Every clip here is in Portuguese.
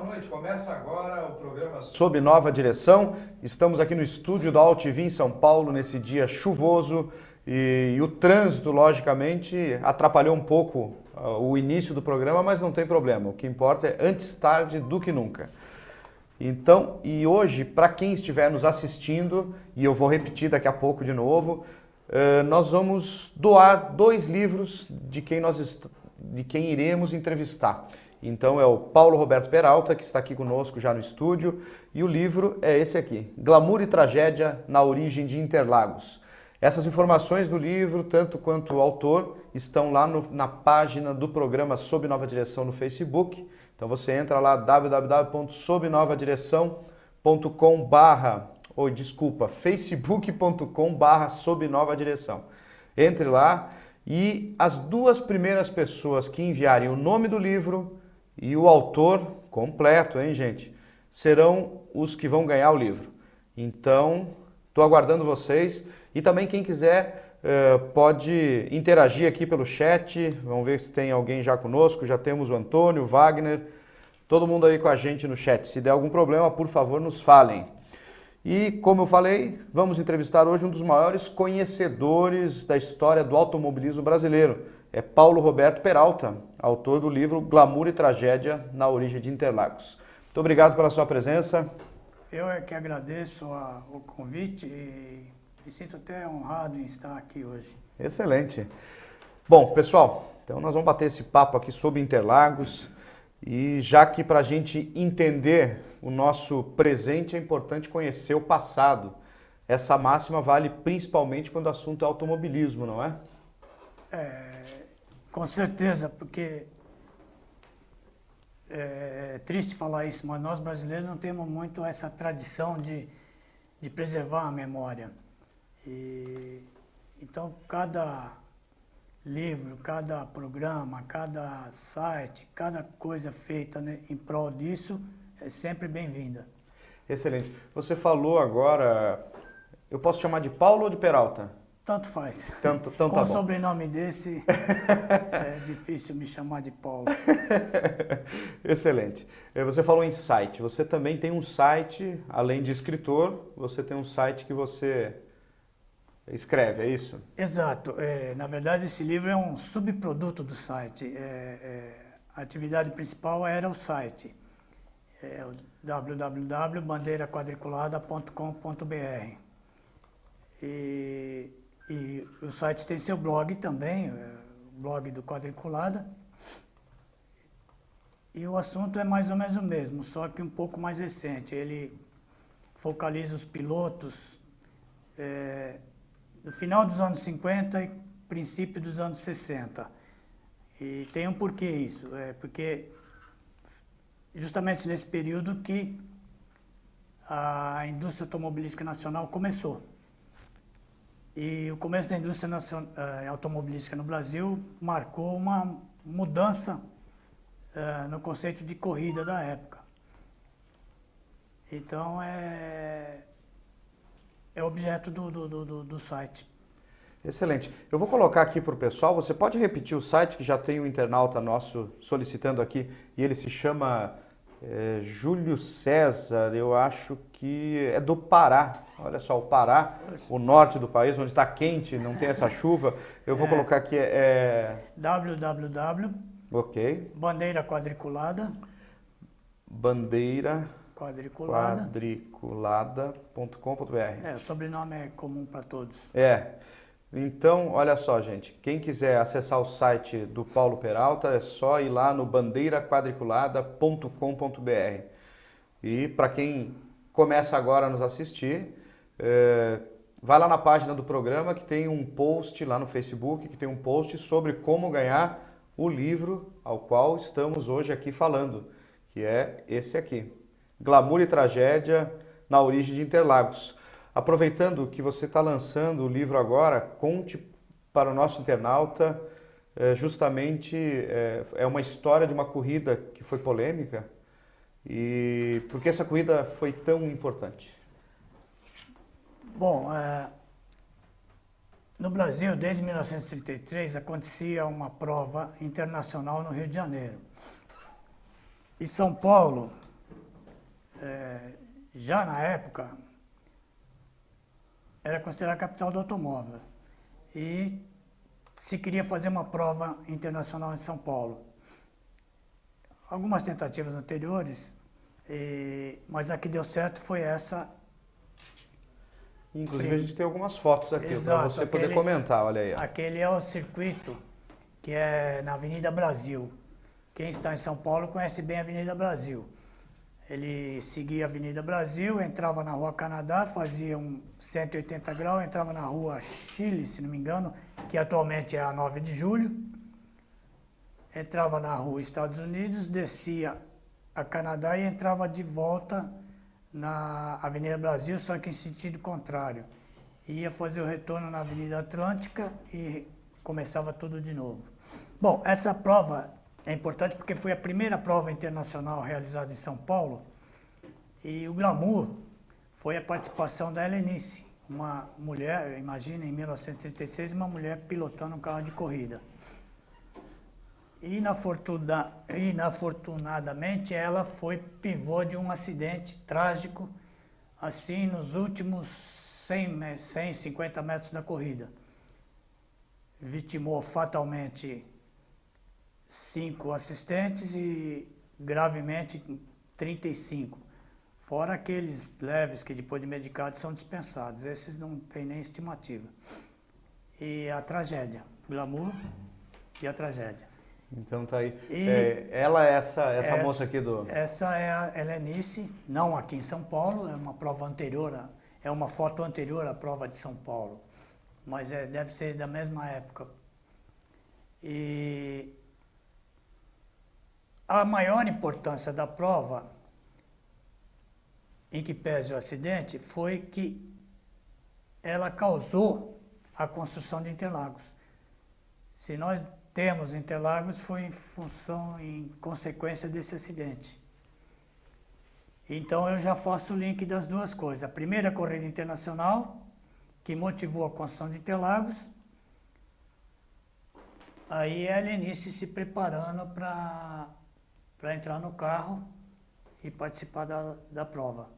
noite. Começa agora o programa Sob Nova Direção. Estamos aqui no estúdio da AltV em São Paulo, nesse dia chuvoso. E o trânsito, logicamente, atrapalhou um pouco o início do programa, mas não tem problema. O que importa é antes tarde do que nunca. Então, e hoje, para quem estiver nos assistindo, e eu vou repetir daqui a pouco de novo, nós vamos doar 2 livros de quem iremos entrevistar. Então é o Paulo Roberto Peralta, que está aqui conosco já no estúdio, e o livro é esse aqui, Glamour e Tragédia na Origem de Interlagos. Essas informações do livro, tanto quanto o autor, estão lá na página do programa Sob Nova Direção no Facebook. Então você entra lá, facebook.com/Sob Nova Direção. Entre lá e as 2 primeiras pessoas que enviarem o nome do livro e o autor completo, hein, gente, serão os que vão ganhar o livro. Então, estou aguardando vocês. E também quem quiser pode interagir aqui pelo chat. Vamos ver se tem alguém já conosco. Já temos o Antônio, o Wagner, todo mundo aí com a gente no chat. Se der algum problema, por favor, nos falem. E como eu falei, vamos entrevistar hoje um dos maiores conhecedores da história do automobilismo brasileiro. É Paulo Roberto Peralta, autor do livro Glamour e Tragédia na Origem de Interlagos. Muito obrigado pela sua presença. Eu é que agradeço o convite e me sinto até honrado em estar aqui hoje. Excelente. Bom, pessoal, então nós vamos bater esse papo aqui sobre Interlagos. E já que para a gente entender o nosso presente é importante conhecer o passado. Essa máxima vale principalmente quando o assunto é automobilismo, não é? Com certeza, porque é triste falar isso, mas nós brasileiros não temos muito essa tradição de preservar a memória. Então, cada livro, cada programa, cada site, cada coisa feita, né, em prol disso é sempre bem-vinda. Excelente. Você falou agora, eu posso chamar de Paulo ou de Peralta? Tanto faz. Tanto Com tá um bom. sobrenome desse, é difícil me chamar de Paulo. Excelente. Você falou em site. Você também tem um site, além de escritor, você tem um site que você escreve, é isso? Exato. Na verdade, esse livro é um subproduto do site. A atividade principal era o site, o www.bandeiraquadriculada.com.br. E o site tem seu blog também, o blog do Quadriculada. E o assunto é mais ou menos o mesmo, só que um pouco mais recente. Ele focaliza os pilotos no final dos anos 50 e princípio dos anos 60. E tem um porquê isso, porque justamente nesse período que a indústria automobilística nacional começou. E o começo da indústria automobilística no Brasil marcou uma mudança no conceito de corrida da época. Então, é objeto do site. Excelente. Eu vou colocar aqui para o pessoal, você pode repetir o site que já tem um internauta nosso solicitando aqui, e ele se chama Júlio César, eu acho que é do Pará. Olha só, o Pará, o norte do país, onde está quente, não tem essa chuva. Eu vou colocar aqui www. Ok. Bandeira Quadriculada. Bandeira Quadriculada. Quadriculada.com.br. O sobrenome é comum para todos. Então, olha só, gente. Quem quiser acessar o site do Paulo Peralta, é só ir lá no bandeiraquadriculada.com.br. E para quem começa agora a nos assistir, vai lá na página do programa que tem um post lá no Facebook, que tem um post sobre como ganhar o livro ao qual estamos hoje aqui falando, que é esse aqui, Glamour e Tragédia na Origem de Interlagos. Aproveitando que você está lançando o livro agora, conte para o nosso internauta justamente é uma história de uma corrida que foi polêmica e por que essa corrida foi tão importante? Bom, no Brasil, desde 1933, acontecia uma prova internacional no Rio de Janeiro. E São Paulo já na época, era considerada a capital do automóvel. E se queria fazer uma prova internacional em São Paulo. Algumas tentativas anteriores, mas a que deu certo foi essa. Inclusive a gente tem algumas fotos aqui para você poder comentar, olha aí. Aquele é o circuito que é na Avenida Brasil. Quem está em São Paulo conhece bem a Avenida Brasil. Ele seguia a Avenida Brasil, entrava na Rua Canadá, fazia um 180 graus, entrava na Rua Chile, se não me engano, que atualmente é a 9 de Julho. Entrava na Rua Estados Unidos, descia a Canadá e entrava de volta na Avenida Brasil, só que em sentido contrário. Ia fazer o retorno na Avenida Atlântica e começava tudo de novo. Bom, essa prova é importante porque foi a primeira prova internacional realizada em São Paulo e o glamour foi a participação da Helenice, uma mulher, imagina, em 1936, uma mulher pilotando um carro de corrida. Inafortunadamente, ela foi pivô de um acidente trágico, assim, nos últimos 150 metros da corrida. Vitimou fatalmente 5 assistentes e gravemente 35. Fora aqueles leves que depois de medicados são dispensados. Esses não tem nem estimativa. E a tragédia, glamour e a tragédia. Então tá aí. Ela é essa moça aqui do... Essa é a Helenice, não aqui em São Paulo, é uma prova anterior, é uma foto anterior à prova de São Paulo. Mas deve ser da mesma época. E a maior importância da prova, em que pese o acidente, foi que ela causou a construção de Interlagos. Se nós temos Interlagos, foi em consequência desse acidente. Então eu já faço o link das duas coisas. A primeira corrida internacional, que motivou a construção de Interlagos, aí a Helenice se preparando para entrar no carro e participar da prova.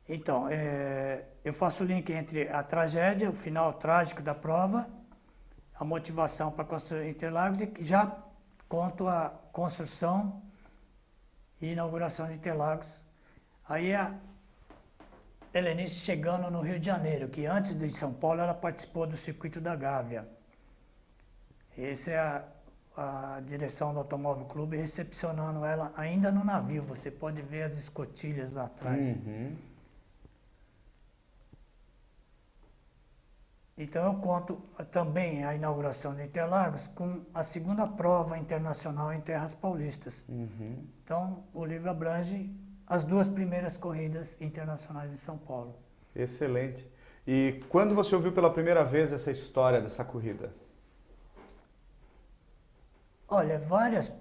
Então, eu faço o link entre a tragédia, o final trágico da prova, a motivação para construir Interlagos e já conto a construção e inauguração de Interlagos. Aí a Helenice chegando no Rio de Janeiro, que antes de São Paulo ela participou do Circuito da Gávea. Essa é a direção do Automóvel Clube recepcionando ela ainda no navio. Você pode ver as escotilhas lá atrás. Uhum. Então eu conto também a inauguração de Interlagos com a segunda prova internacional em terras paulistas. Uhum. Então o livro abrange as 2 primeiras corridas internacionais em São Paulo. Excelente. E quando você ouviu pela primeira vez essa história dessa corrida? Olha, várias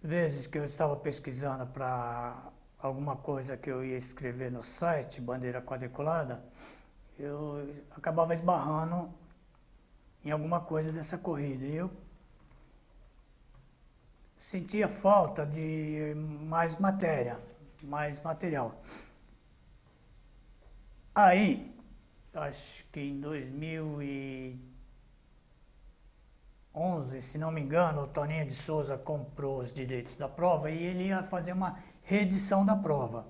vezes que eu estava pesquisando para alguma coisa que eu ia escrever no site, Bandeira Quadriculada, eu acabava esbarrando em alguma coisa dessa corrida. E eu sentia falta de mais matéria, mais material. Aí, acho que em 2011, se não me engano, o Toninho de Souza comprou os direitos da prova e ele ia fazer uma reedição da prova.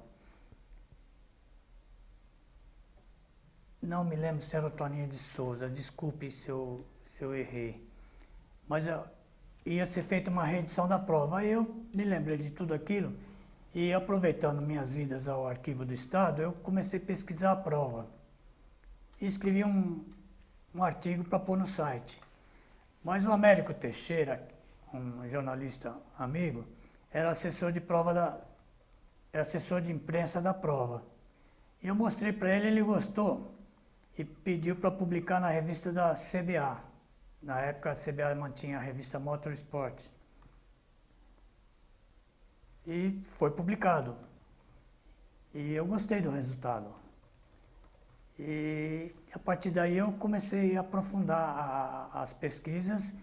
Não me lembro se era o Toninho de Souza, desculpe se eu errei. Mas ia ser feita uma reedição da prova. Aí eu me lembrei de tudo aquilo e, aproveitando minhas idas ao Arquivo do Estado, eu comecei a pesquisar a prova. E escrevi um artigo para pôr no site. Mas o Américo Teixeira, um jornalista amigo, era assessor de assessor de imprensa da prova. E eu mostrei para ele, ele gostou e pediu para publicar na revista da CBA. Na época a CBA mantinha a revista Motorsport. E foi publicado. E eu gostei do resultado. E a partir daí eu comecei a aprofundar as pesquisas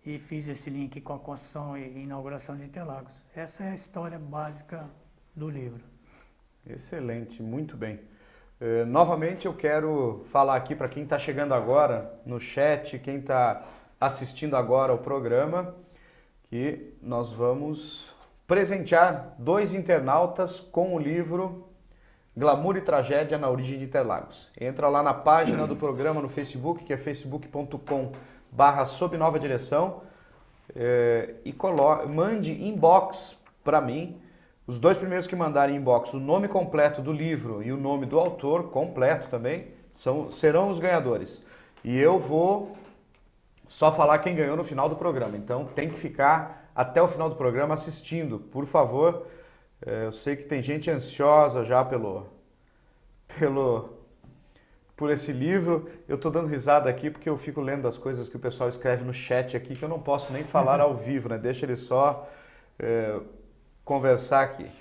e fiz esse link com a construção e inauguração de Interlagos. Essa é a história básica do livro. Excelente, muito bem. Novamente eu quero falar aqui para quem está chegando agora no chat, quem está assistindo agora ao programa, que nós vamos presentear 2 internautas com o livro Glamour e Tragédia na Origem de Interlagos. Entra lá na página do programa no Facebook, que é facebook.com/Sob Nova Direção, e mande inbox para mim. Os 2 primeiros que mandarem inbox o nome completo do livro e o nome do autor completo também serão os ganhadores. E eu vou só falar quem ganhou no final do programa. Então tem que ficar até o final do programa assistindo, por favor. Eu sei que tem gente ansiosa já por esse livro. Eu estou dando risada aqui porque eu fico lendo as coisas que o pessoal escreve no chat aqui, que eu não posso nem falar ao vivo, né? Deixa ele só conversar aqui.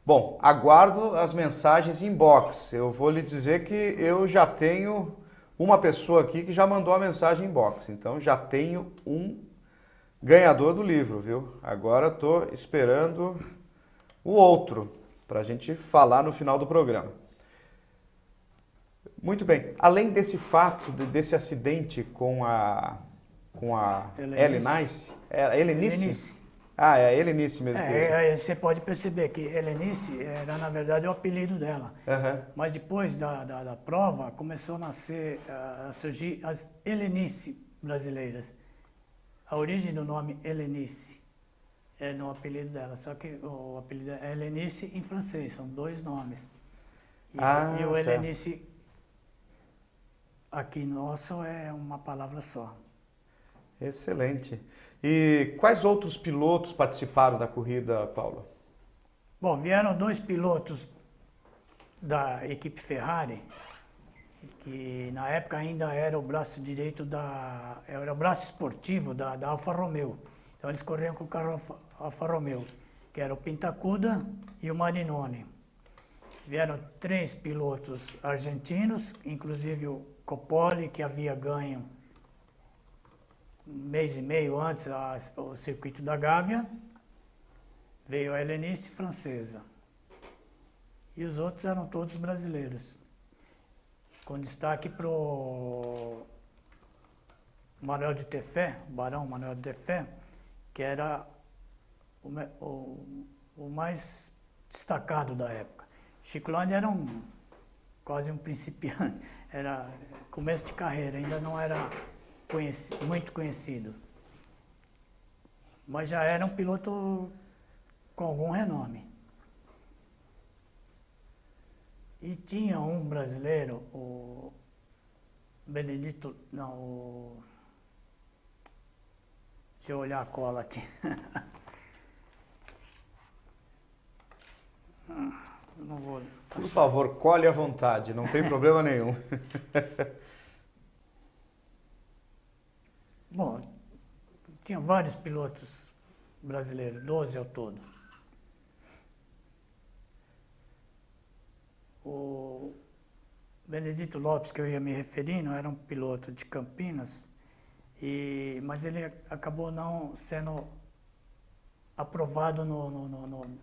Bom, aguardo as mensagens inbox. Eu vou lhe dizer que eu já tenho uma pessoa aqui que já mandou a mensagem inbox. Então já tenho um ganhador do livro, viu? Agora estou esperando o outro para a gente falar no final do programa. Muito bem. Além desse fato, desse acidente com a Helenice, Helenice? Ah, é a Helenice mesmo. Você pode perceber que Helenice era, na verdade, o apelido dela. Uhum. Mas depois da prova, começou a surgir as Helenice brasileiras. A origem do nome Helenice é no apelido dela, só que o apelido é Helenice em francês, são 2 nomes. E o Helenice aqui nosso é uma palavra só. Excelente. E quais outros pilotos participaram da corrida, Paulo? Bom, vieram 2 pilotos da equipe Ferrari, que na época ainda era o braço direito era o braço esportivo da Alfa Romeo. Então eles corriam com o carro Alfa Romeo, que era o Pintacuda e o Marinoni. Vieram 3 pilotos argentinos, inclusive o Coppola, que havia ganho 1 mês e meio antes o circuito da Gávea. Veio a Helenice francesa. E os outros eram todos brasileiros. Com destaque para o Manuel de Teffé, o Barão Manuel de Teffé, que era o mais destacado da época. Chico Landi era quase um principiante, era começo de carreira, ainda não era muito conhecido. Mas já era um piloto com algum renome. E tinha um brasileiro, o Benedito, não, deixa eu olhar a cola aqui. Não vou. Por favor, colhe à vontade, não tem problema nenhum. Bom, tinha vários pilotos brasileiros, 12 ao todo. O Benedito Lopes, que eu ia me referindo, era um piloto de Campinas, mas ele acabou não sendo aprovado no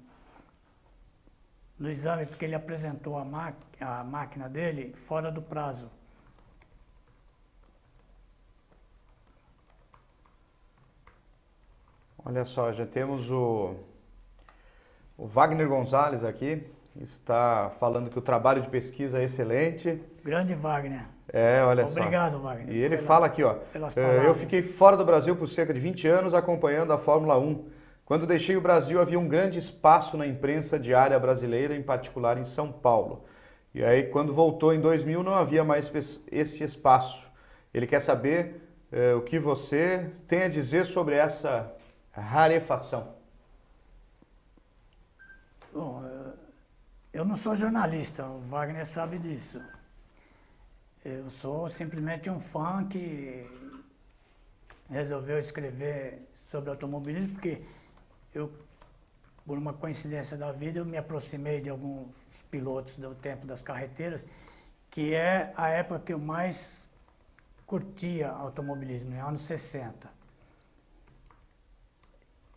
exame, porque ele apresentou a máquina dele fora do prazo. Olha só, já temos o Wagner Gonzalez aqui, está falando que o trabalho de pesquisa é excelente. Grande Wagner. Olha só. Obrigado, Wagner. E ele fala aqui, ó, eu fiquei fora do Brasil por cerca de 20 anos acompanhando a Fórmula 1. Quando deixei o Brasil, havia um grande espaço na imprensa diária brasileira, em particular em São Paulo. E aí, quando voltou em 2000, não havia mais esse espaço. Ele quer saber o que você tem a dizer sobre essa rarefação. Bom, eu não sou jornalista, o Wagner sabe disso. Eu sou simplesmente um fã que resolveu escrever sobre automobilismo, porque por uma coincidência da vida, eu me aproximei de alguns pilotos do tempo das carreteiras, que é a época que eu mais curtia automobilismo, nos anos 60.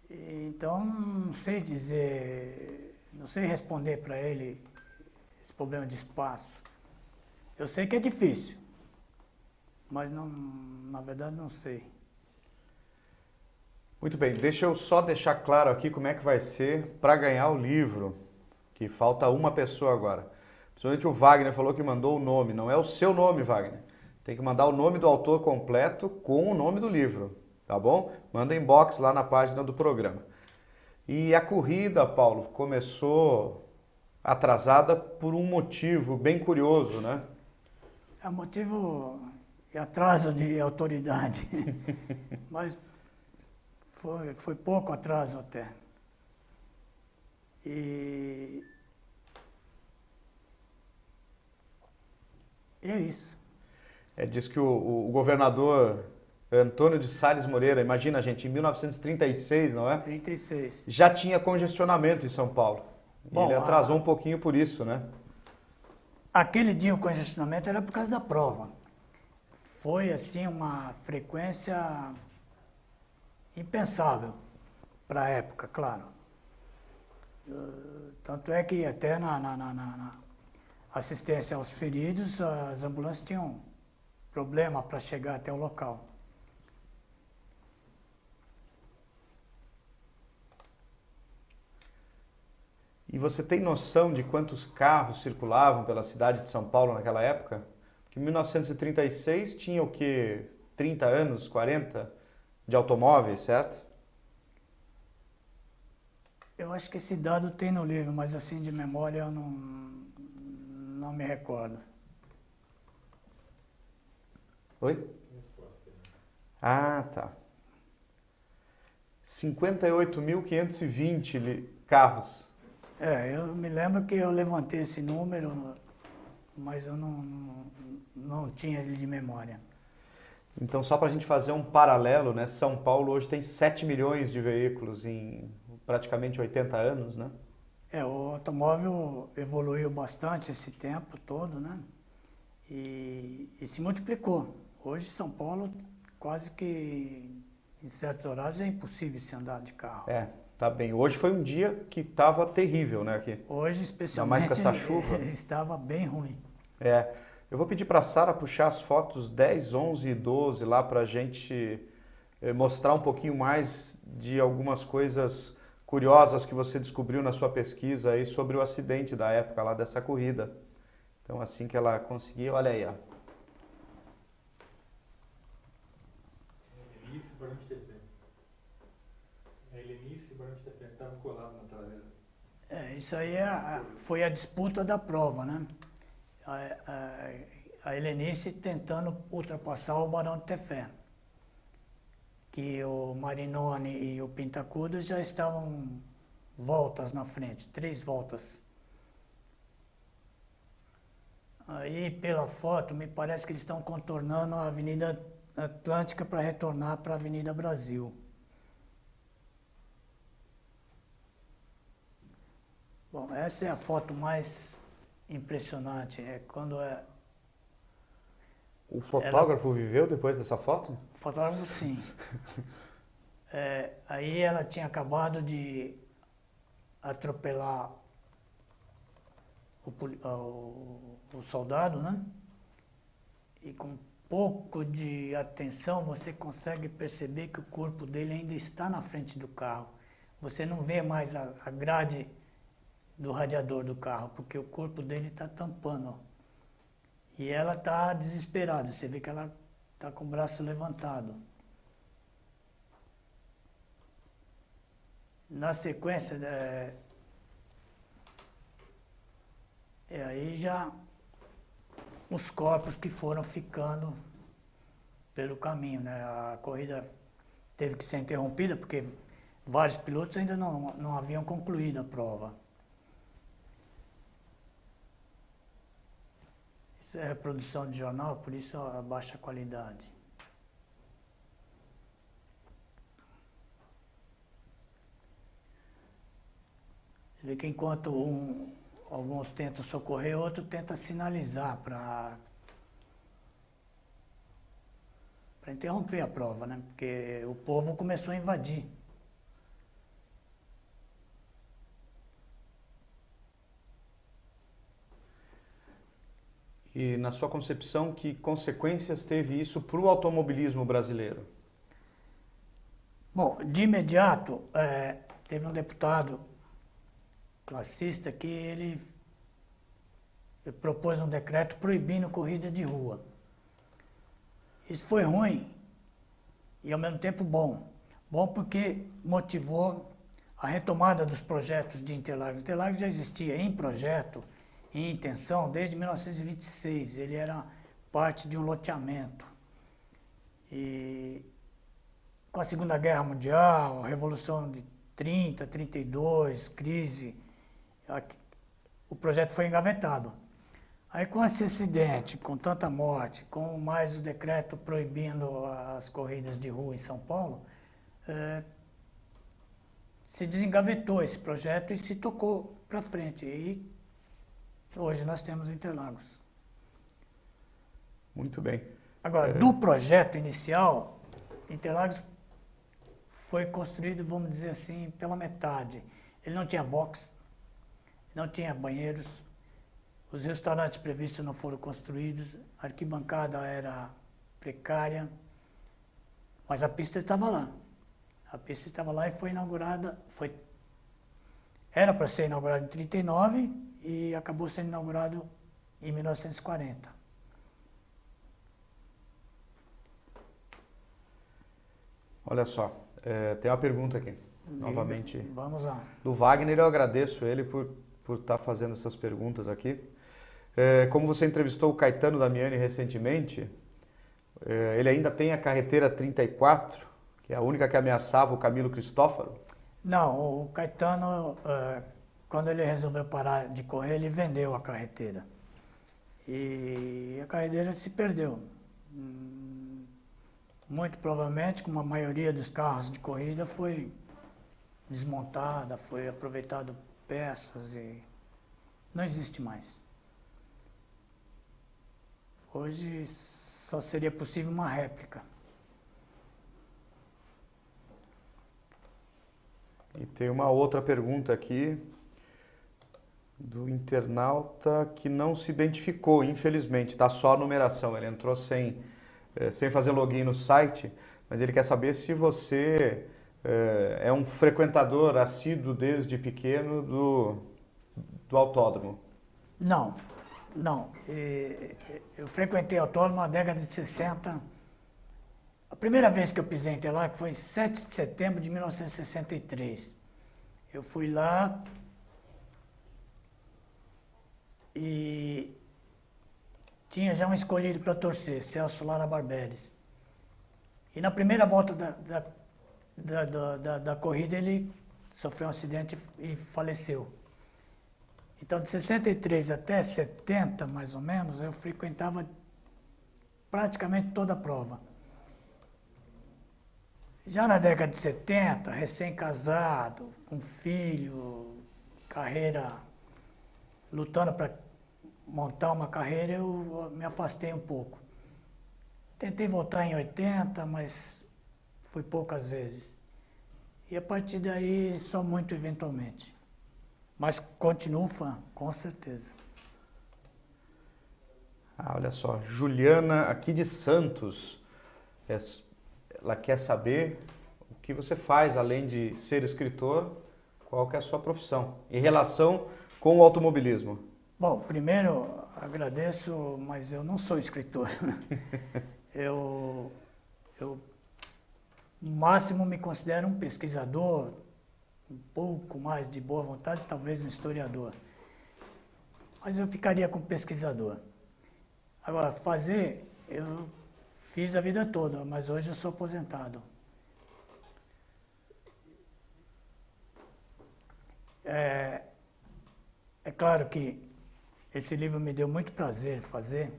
Então, não sei responder para ele esse problema de espaço. Eu sei que é difícil, mas não, na verdade não sei. Muito bem, deixa eu só deixar claro aqui como é que vai ser para ganhar o livro, que falta uma pessoa agora. Principalmente o Wagner falou que mandou o nome, não é o seu nome, Wagner. Tem que mandar o nome do autor completo com o nome do livro, tá bom? Manda inbox lá na página do programa. E a corrida, Paulo, começou atrasada por um motivo bem curioso, né? É motivo de atraso de autoridade, mas foi pouco atraso até. E é isso. Diz que o governador Antônio de Salles Moreira, imagina, gente, em 1936, não é? 36. Já tinha congestionamento em São Paulo. E Bom, ele atrasou um pouquinho por isso, né? Aquele dia o congestionamento era por causa da prova. Foi, assim, uma frequência impensável para a época, claro. Tanto é que até na assistência aos feridos, as ambulâncias tinham problema para chegar até o local. E você tem noção de quantos carros circulavam pela cidade de São Paulo naquela época? Porque em 1936 tinha o quê? 30 anos, 40 de automóveis, certo? Eu acho que esse dado tem no livro, mas assim de memória eu não me recordo. Oi? Ah, tá. 58.520 carros. Eu me lembro que eu levantei esse número, mas eu não tinha ele de memória. Então, só para a gente fazer um paralelo, né? São Paulo hoje tem 7 milhões de veículos em praticamente 80 anos, né? O automóvel evoluiu bastante esse tempo todo, né? E se multiplicou. Hoje, São Paulo, quase que em certos horários é impossível se andar de carro. Tá bem. Hoje foi um dia que estava terrível, né? Aqui. Hoje, especialmente, mais com essa chuva. Estava bem ruim. Eu vou pedir para a Sara puxar as fotos 10, 11 e 12 lá para a gente mostrar um pouquinho mais de algumas coisas curiosas que você descobriu na sua pesquisa aí sobre o acidente da época lá dessa corrida. Então, assim que ela conseguir, olha aí, ó. Helenice Barão de Tetê. Helenice Barão de Tetê, estava colado na traseira. Isso aí foi a disputa da prova, né? A Helenice tentando ultrapassar o Barão de Tefé, que o Marinoni e o Pintacuda já estavam voltas na frente, 3 voltas. Aí, pela foto, me parece que eles estão contornando a Avenida Atlântica para retornar para a Avenida Brasil. Bom, essa é a foto mais impressionante, quando O fotógrafo viveu depois dessa foto? O fotógrafo, sim. Aí ela tinha acabado de atropelar o soldado, né? E com um pouco de atenção você consegue perceber que o corpo dele ainda está na frente do carro. Você não vê mais a grade do radiador do carro, porque o corpo dele está tampando. E ela está desesperada, você vê que ela está com o braço levantado. Na sequência, aí já os corpos que foram ficando pelo caminho, né? A corrida teve que ser interrompida porque vários pilotos ainda não haviam concluído a prova. Isso é reprodução de jornal, por isso a baixa qualidade. Você vê que enquanto alguns tentam socorrer, outro tenta sinalizar para interromper a prova, né? Porque o povo começou a invadir. E na sua concepção, que consequências teve isso para o automobilismo brasileiro? Bom, de imediato, teve um deputado classista que ele propôs um decreto proibindo corrida de rua. Isso foi ruim e, ao mesmo tempo, bom. Bom porque motivou a retomada dos projetos de Interlagos. Interlagos já existia em projeto, em intenção, desde 1926. Ele era parte de um loteamento. E com a Segunda Guerra Mundial, a Revolução de 30, 32, crise, o projeto foi engavetado. Aí com esse acidente, com tanta morte, com mais o decreto proibindo as corridas de rua em São Paulo, se desengavetou esse projeto e se tocou para frente. E hoje nós temos Interlagos. Muito bem. Agora, do projeto inicial, Interlagos foi construído, vamos dizer assim, pela metade. Ele não tinha box, não tinha banheiros, os restaurantes previstos não foram construídos, a arquibancada era precária, mas a pista estava lá. A pista estava lá e foi inaugurada, era para ser inaugurada em 1939 e acabou sendo inaugurado em 1940. Olha só, tem uma pergunta aqui, novamente. Vamos lá. Do Wagner, eu agradeço ele por estar fazendo essas perguntas aqui. Como você entrevistou o Caetano Damiani recentemente, ele ainda tem a carreteira 34, que é a única que ameaçava o Camilo Cristófaro? Não, o Caetano, quando ele resolveu parar de correr, ele vendeu a carreteira. E a carreteira se perdeu. Muito provavelmente, como a maioria dos carros de corrida, foi desmontada, foi aproveitado peças e não existe mais. Hoje só seria possível uma réplica. E tem uma outra pergunta aqui do internauta que não se identificou, infelizmente, está só a numeração, ele entrou sem fazer login no site, mas ele quer saber se você é um frequentador assíduo desde pequeno do autódromo. Não. Eu frequentei autódromo na década de 60. A primeira vez que eu pisei em Interlagos foi em 7 de setembro de 1963. Eu fui lá e tinha já um escolhido para torcer, Celso Lara Barberis. E na primeira volta da corrida ele sofreu um acidente e faleceu. Então, de 63 até 70, mais ou menos, eu frequentava praticamente toda a prova. Já na década de 70, recém-casado, com filho, carreira, lutando para montar uma carreira, eu me afastei um pouco. Tentei voltar em 80, mas foi poucas vezes. E a partir daí, só muito eventualmente. Mas continuo fã, com certeza. Olha só, Juliana, aqui de Santos, ela quer saber o que você faz, além de ser escritor, qual que é a sua profissão, em relação com o automobilismo. Bom, primeiro agradeço, mas eu não sou escritor. Eu no máximo me considero um pesquisador, um pouco mais de boa vontade, talvez um historiador. Mas eu ficaria com pesquisador. Agora, eu fiz a vida toda, mas hoje eu sou aposentado. É claro que esse livro me deu muito prazer fazer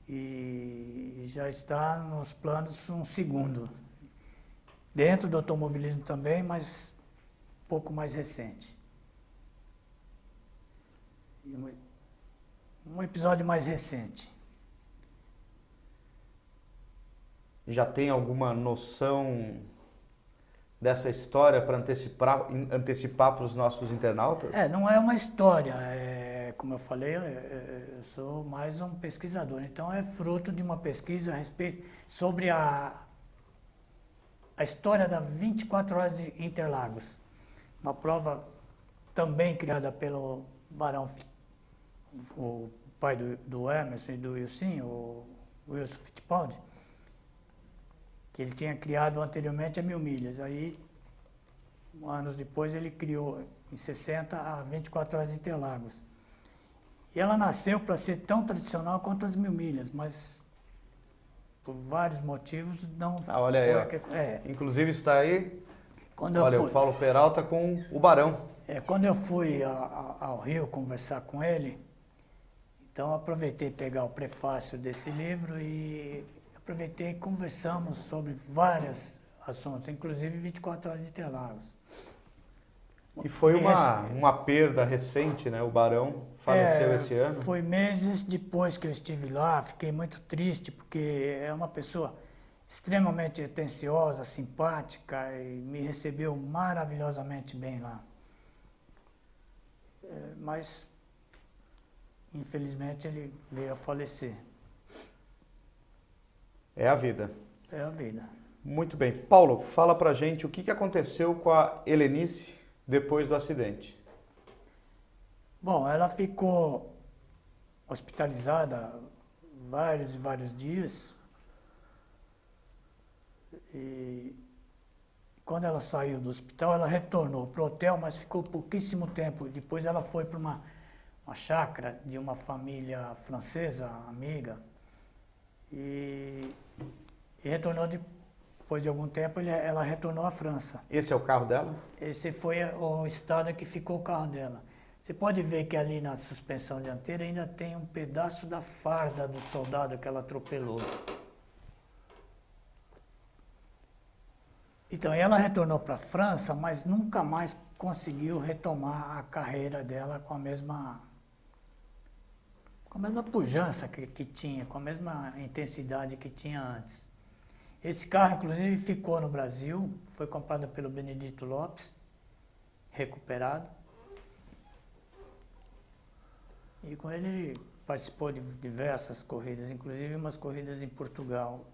e já está nos planos um segundo. Dentro do automobilismo também, mas um pouco mais recente. Um episódio mais recente. Já tem alguma noção dessa história para antecipar para os nossos internautas? Não é uma história, como eu falei, eu sou mais um pesquisador. Então, é fruto de uma pesquisa a respeito sobre a história da 24 Horas de Interlagos. Uma prova também criada pelo Barão, o pai do Emerson e do Wilson, o Wilson Fittipaldi, que ele tinha criado anteriormente a 1000 milhas. Aí, anos depois, ele criou, em 60, a 24 Horas de Interlagos. E ela nasceu para ser tão tradicional quanto as 1000 milhas, mas por vários motivos não olha foi. aí, ó. Inclusive está aí, olha, o Paulo Peralta com o Barão. Quando eu fui ao Rio conversar com ele, então aproveitei pegar o prefácio desse livro e aproveitei e conversamos sobre vários assuntos, inclusive 24 Horas de Interlagos. E foi uma perda recente, né? O Barão faleceu esse ano. Foi meses depois que eu estive lá, fiquei muito triste, porque é uma pessoa extremamente atenciosa, simpática e me recebeu maravilhosamente bem lá. Mas, infelizmente, ele veio a falecer. É a vida. É a vida. Muito bem. Paulo, fala pra gente o que aconteceu com a Helenice depois do acidente. Bom, ela ficou hospitalizada vários e vários dias. E quando ela saiu do hospital, ela retornou para o hotel, mas ficou pouquíssimo tempo. Depois ela foi para uma chácara de uma família francesa, amiga, e retornou depois de algum tempo, ela retornou à França. Esse é o carro dela? Esse foi o estado em que ficou o carro dela. Você pode ver que ali na suspensão dianteira ainda tem um pedaço da farda do soldado que ela atropelou. Então, ela retornou para a França, mas nunca mais conseguiu retomar a carreira dela com a mesma pujança que tinha, com a mesma intensidade que tinha antes. Esse carro, inclusive, ficou no Brasil, foi comprado pelo Benedito Lopes, recuperado. E com ele participou de diversas corridas, inclusive umas corridas em Portugal.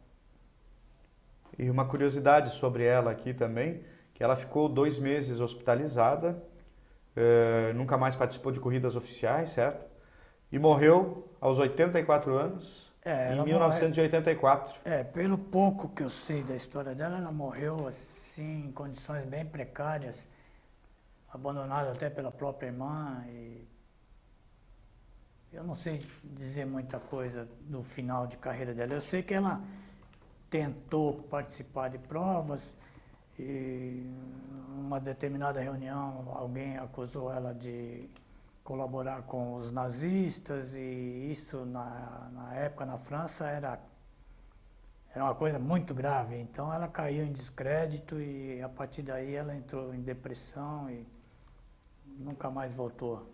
E uma curiosidade sobre ela aqui também, que ela ficou 2 meses hospitalizada, nunca mais participou de corridas oficiais, certo? E morreu aos 84 anos, em 1984. Pelo pouco que eu sei da história dela, ela morreu assim, em condições bem precárias, abandonada até pela própria irmã. E eu não sei dizer muita coisa do final de carreira dela. Eu sei que ela tentou participar de provas e numa determinada reunião alguém acusou ela de colaborar com os nazistas e isso na época na França era uma coisa muito grave. Então ela caiu em descrédito e a partir daí ela entrou em depressão e nunca mais voltou.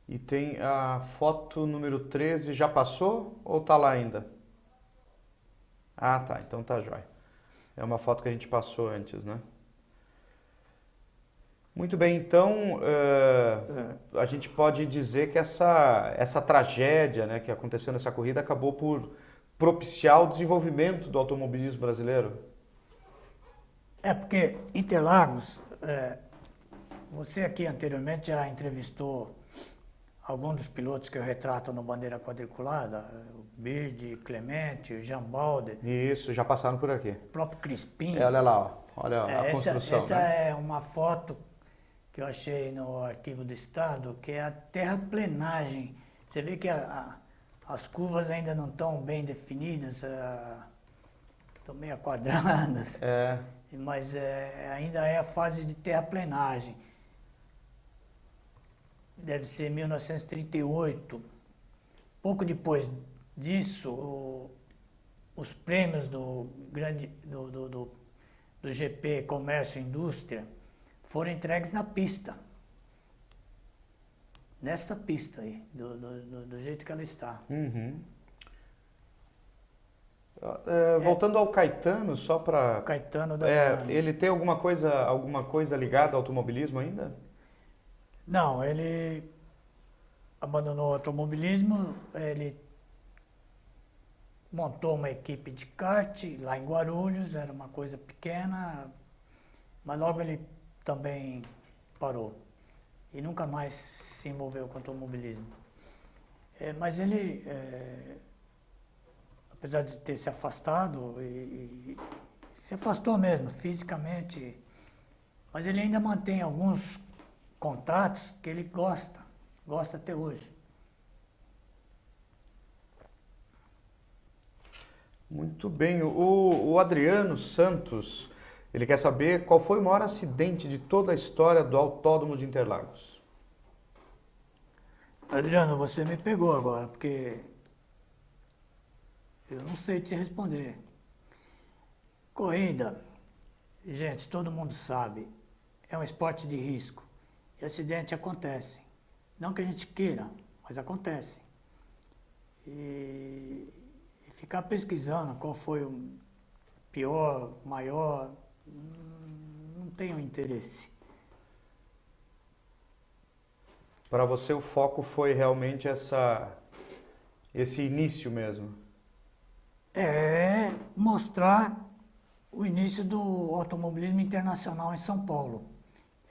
E tem a foto número 13, já passou ou tá lá ainda? Ah, tá, então tá jóia. É uma foto que a gente passou antes, né? Muito bem, então a gente pode dizer que essa tragédia, né, que aconteceu nessa corrida acabou por propiciar o desenvolvimento do automobilismo brasileiro? Porque Interlagos, você aqui anteriormente já entrevistou alguns dos pilotos que eu retrato no Bandeira Quadriculada, o Bird, Clemente, o Jean Balder. Isso, já passaram por aqui. O próprio Crispim. Olha lá, ó, olha a construção. Essa né? é uma foto que eu achei no Arquivo do Estado, que é a terraplenagem. Você vê que as curvas ainda não estão bem definidas, estão meio quadradas, mas ainda é a fase de terraplenagem. Deve ser 1938. Pouco depois disso, os prêmios do GP Comércio e Indústria foram entregues na pista. Nessa pista aí, do jeito que ela está. Uhum. Voltando ao Caetano, só para... Caetano da ele tem alguma coisa ligada ao automobilismo ainda? Não, ele abandonou o automobilismo, ele montou uma equipe de kart lá em Guarulhos, era uma coisa pequena, mas logo ele também parou e nunca mais se envolveu com o automobilismo. Mas ele, apesar de ter se afastado, e se afastou mesmo fisicamente, mas ele ainda mantém alguns contatos que ele gosta até hoje. Muito bem. O Adriano Santos, ele quer saber qual foi o maior acidente de toda a história do Autódromo de Interlagos. Adriano, você me pegou agora, porque eu não sei te responder. Corrida, gente, todo mundo sabe, é um esporte de risco. E acidente acontece. Não que a gente queira, mas acontece. E ficar pesquisando qual foi o pior, maior, não tenho interesse. Para você o foco foi realmente esse início mesmo? É mostrar o início do automobilismo internacional em São Paulo.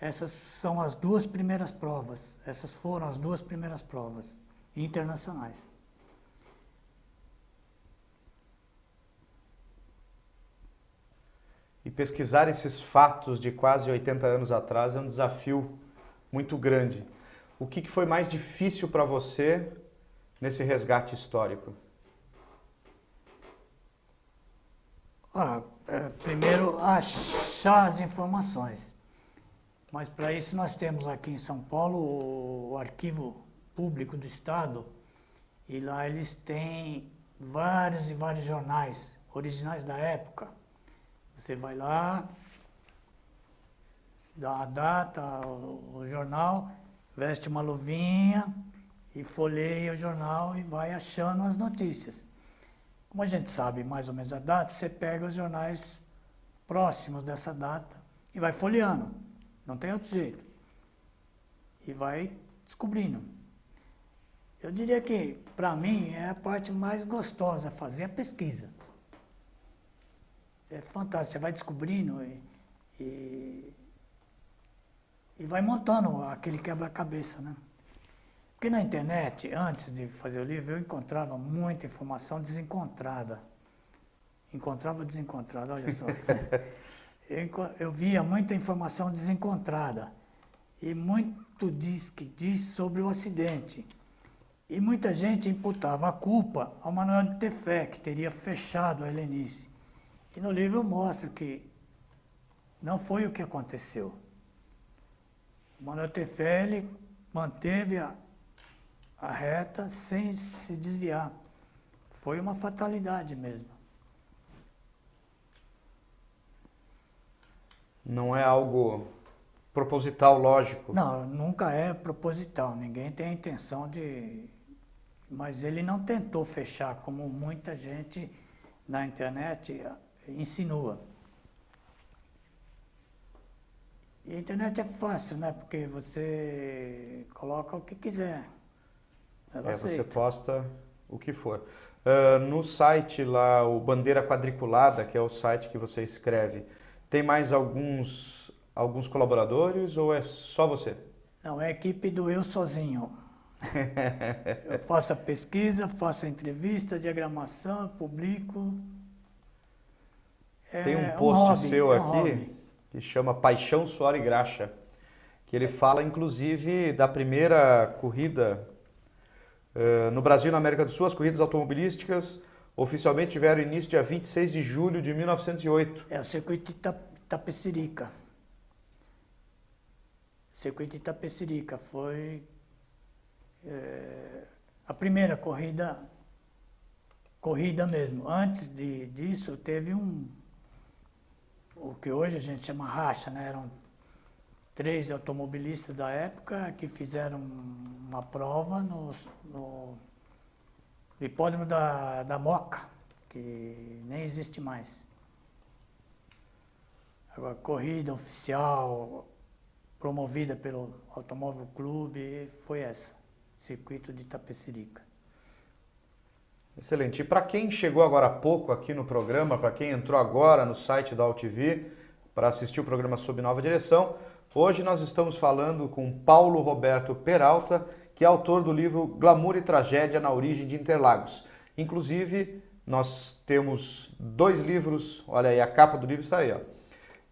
Essas são as duas primeiras provas. Essas foram as duas primeiras provas internacionais. E pesquisar esses fatos de quase 80 anos atrás é um desafio muito grande. O que foi mais difícil para você nesse resgate histórico? Primeiro, achar as informações. Mas para isso nós temos aqui em São Paulo o Arquivo Público do Estado e lá eles têm vários e vários jornais originais da época. Você vai lá, dá a data, o jornal, veste uma luvinha e folheia o jornal e vai achando as notícias. Como a gente sabe mais ou menos a data, você pega os jornais próximos dessa data e vai folheando. Não tem outro jeito. E vai descobrindo. Eu diria que, para mim, é a parte mais gostosa, fazer a pesquisa. É fantástico, você vai descobrindo e vai montando aquele quebra-cabeça, né? Porque na internet, antes de fazer o livro, eu encontrava muita informação desencontrada. Encontrava desencontrada, olha só. Eu via muita informação desencontrada e muito diz sobre o acidente. E muita gente imputava a culpa ao Manuel de Tefé, que teria fechado a Helenice. E no livro eu mostro que não foi o que aconteceu. O Manuel de Tefé, ele manteve a reta sem se desviar. Foi uma fatalidade mesmo. Não é algo proposital, lógico? Não, nunca é proposital. Ninguém tem a intenção de... Mas ele não tentou fechar, como muita gente na internet insinua. E a internet é fácil, né? Porque você coloca o que quiser. Ela aceita. Você posta o que for. No site lá, o Bandeira Quadriculada, que é o site que você escreve, tem mais alguns colaboradores ou é só você? Não, é a equipe do eu sozinho. Eu faço a pesquisa, faço a entrevista, a diagramação, eu publico. Tem um post seu aqui que chama Paixão, Suor e Graxa, que ele fala inclusive da primeira corrida no Brasil e na América do Sul. As corridas automobilísticas oficialmente tiveram início dia 26 de julho de 1908. É o circuito de Itapecerica. O circuito de Itapecerica foi a primeira corrida mesmo. Antes disso teve o que hoje a gente chama racha, né? Eram 3 automobilistas da época que fizeram uma prova no hipódromo da Moca, que nem existe mais. Agora, corrida oficial, promovida pelo Automóvel Clube, foi essa, circuito de Itapecerica. Excelente. E para quem chegou agora há pouco aqui no programa, para quem entrou agora no site da UTV para assistir o programa Sob Nova Direção, hoje nós estamos falando com Paulo Roberto Peralta, que é autor do livro Glamour e Tragédia na Origem de Interlagos. Inclusive, nós temos 2 livros, olha aí, a capa do livro está aí, ó.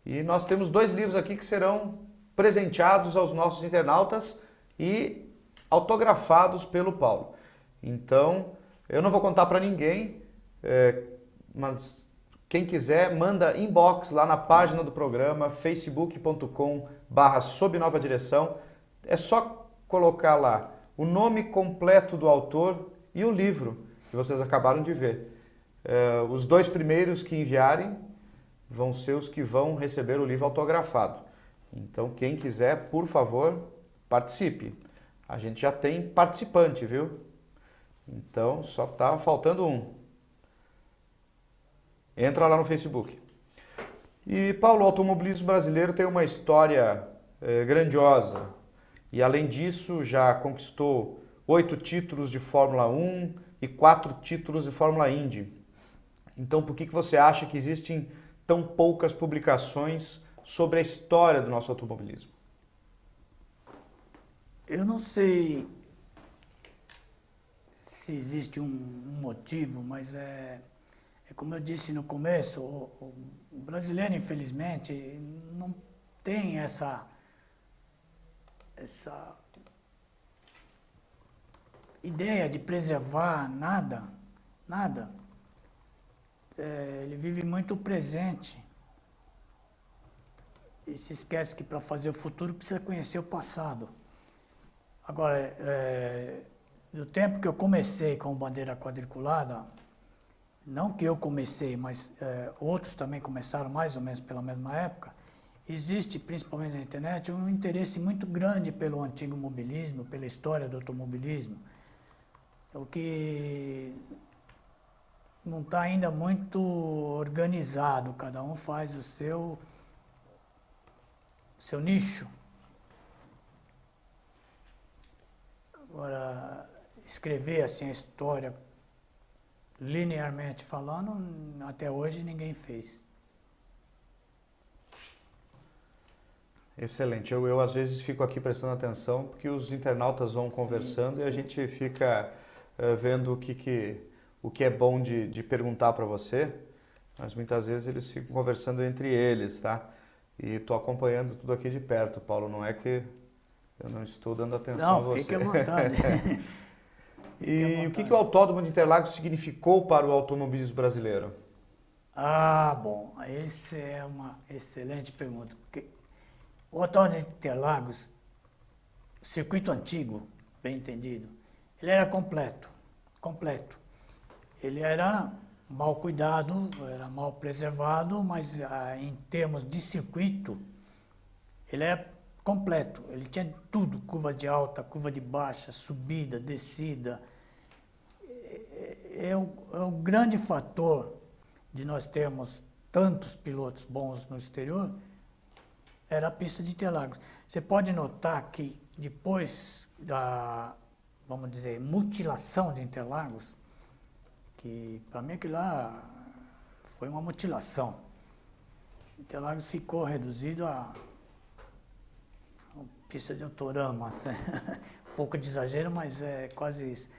E nós temos 2 livros aqui que serão presenteados aos nossos internautas e autografados pelo Paulo. Então, eu não vou contar para ninguém, mas quem quiser, manda inbox lá na página do programa, facebook.com/Sob Nova Direção. É só colocar lá o nome completo do autor e o livro que vocês acabaram de ver. Os 2 primeiros que enviarem vão ser os que vão receber o livro autografado. Então, quem quiser, por favor, participe. A gente já tem participante, viu? Então, só está faltando um. Entra lá no Facebook. E, Paulo, o automobilismo brasileiro tem uma história grandiosa. E, além disso, já conquistou 8 títulos de Fórmula 1 e 4 títulos de Fórmula Indy. Então, por que você acha que existem tão poucas publicações sobre a história do nosso automobilismo? Eu não sei se existe um motivo, mas é como eu disse no começo, o brasileiro, infelizmente, não tem essa ideia de preservar nada. Ele vive muito o presente e se esquece que para fazer o futuro precisa conhecer o passado. Agora, do tempo que eu comecei com bandeira quadriculada, não que eu comecei, mas outros também começaram mais ou menos pela mesma época, existe, principalmente na internet, um interesse muito grande pelo antigo mobilismo, pela história do automobilismo, o que não está ainda muito organizado, cada um faz o seu nicho. Agora, escrever assim a história, linearmente falando, até hoje ninguém fez. Excelente. Eu às vezes fico aqui prestando atenção porque os internautas vão conversando e a gente fica vendo o que é bom de perguntar para você, mas muitas vezes eles ficam conversando entre eles, tá? E estou acompanhando tudo aqui de perto, Paulo, não é que eu não estou dando atenção a você. Não, fique à vontade. E o que o Autódromo de Interlagos significou para o automobilismo brasileiro? Ah, bom, essa é uma excelente pergunta. Porque o Autódromo de Interlagos, o circuito antigo, bem entendido, ele era completo. Ele era mal cuidado, era mal preservado, mas em termos de circuito, ele é completo. Ele tinha tudo, curva de alta, curva de baixa, subida, descida. É o grande fator de nós termos tantos pilotos bons no exterior, era a pista de Interlagos. Você pode notar que depois da, vamos dizer, mutilação de Interlagos, que para mim aquilo lá foi uma mutilação. Interlagos ficou reduzido a pista de autorama, um pouco de exagero, mas é quase isso.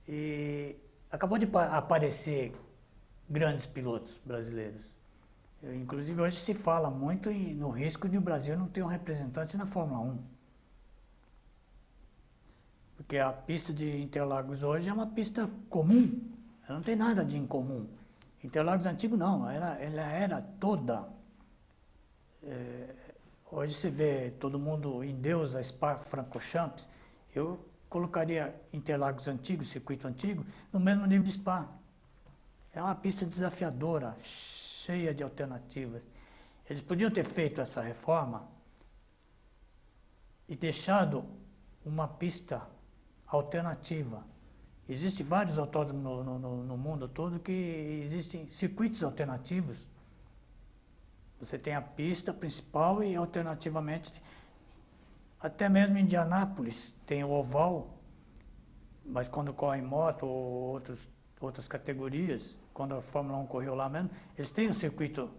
E acabou de aparecer grandes pilotos brasileiros. Inclusive hoje se fala muito no risco de o Brasil não ter um representante na Fórmula 1. Porque a pista de Interlagos hoje é uma pista comum, ela não tem nada de incomum. Interlagos antigo não, ela era toda. Hoje você vê todo mundo em Deus, a Spa-Francorchamps, eu colocaria Interlagos antigo, circuito antigo, no mesmo nível de Spa. É uma pista desafiadora, cheia de alternativas. Eles podiam ter feito essa reforma e deixado uma pista alternativa. Existem vários autódromos no mundo todo que existem circuitos alternativos. Você tem a pista principal e alternativamente Até mesmo em Indianápolis tem o oval, mas quando corre moto ou outras categorias, quando a Fórmula 1 correu lá mesmo, eles têm um circuito